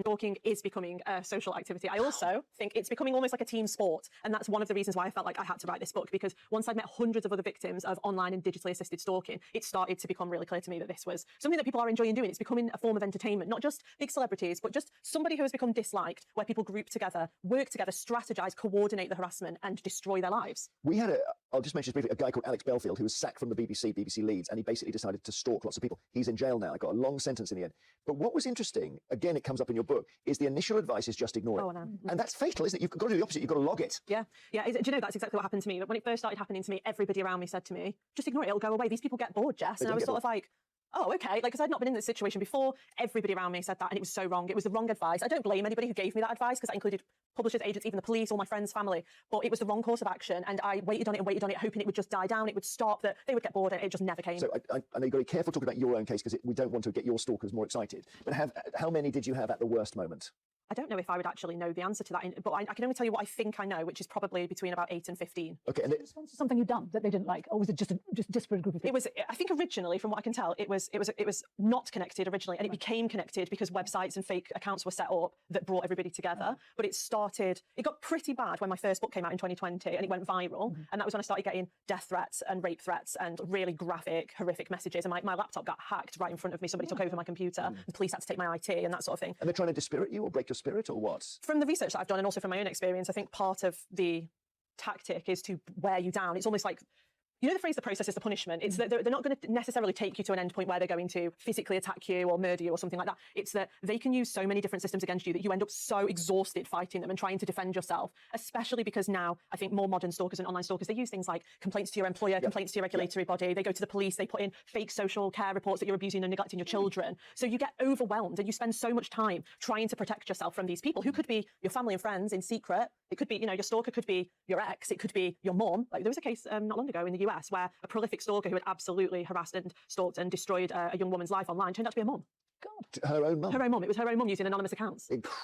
stalking is becoming a social activity. I also think it's becoming almost like a team sport. And that's one of the reasons why I felt like I had to write this book, because once I'd met hundreds of other victims of online and digitally assisted stalking, it started to become really clear to me that this was something that people are enjoying doing. It's becoming a form of entertainment, not just big celebrities, but just somebody who has become disliked, where people group together, work together, strategize, coordinate the harassment and destroy their lives. We had I'll just mention briefly, a guy called Alex Belfield, who was sacked from the BBC Leeds, and he basically decided to stalk lots of people. He's in jail now. I got a long sentence in the end. But what was interesting, again, it comes up in your book, is the initial advice is just ignore it. Oh, no. And that's fatal, isn't it? You've got to do the opposite. You've got to log it. Yeah. Do you know, that's exactly what happened to me. When it first started happening to me, everybody around me said to me, just ignore it, it'll go away. These people get bored, Jess. And I was sort of like, oh, okay. Like, because I'd not been in this situation before. Everybody around me said that, and it was so wrong. It was the wrong advice. I don't blame anybody who gave me that advice, because that included publishers, agents, even the police, all my friends, family. But it was the wrong course of action, and I waited on it, hoping it would just die down, it would stop, that they would get bored, and it just never came. So I know you've got to be careful talking about your own case, because we don't want to get your stalkers more excited. But how many did you have at the worst moment? I don't know if I would actually know the answer to that, but I can only tell you what I think I know, which is probably between about 8 and 15. Okay, and was something you'd done that they didn't like, or was it just a disparate group of people? It was, I think originally, from what I can tell, it was not connected originally, and it became connected because websites and fake accounts were set up that brought everybody together. But it got pretty bad when my first book came out in 2020, and it went viral. And that was when I started getting death threats and rape threats and really graphic, horrific messages. And my laptop got hacked right in front of me. Somebody took over my computer. The police had to take my IT and that sort of thing. And they're trying to dispirit you or break your spirit, or what? From the research that I've done, and also from my own experience, I think part of the tactic is to wear you down. It's almost like, you know the phrase, the process is the punishment. It's that they're not going to necessarily take you to an end point where they're going to physically attack you or murder you or something like that. It's that they can use so many different systems against you that you end up so exhausted fighting them and trying to defend yourself, especially because now I think more modern stalkers and online stalkers, they use things like complaints to your employer, complaints to your regulatory body. They go to the police, they put in fake social care reports that you're abusing and neglecting your children. So you get overwhelmed and you spend so much time trying to protect yourself from these people who could be your family and friends in secret. It could be, your stalker could be your ex. It could be your mum. Like, there was a case not long ago in the US where a prolific stalker who had absolutely harassed and stalked and destroyed a young woman's life online turned out to be a mum. God. Her own mum? Her own mum. It was her own mum using anonymous accounts. Incredible.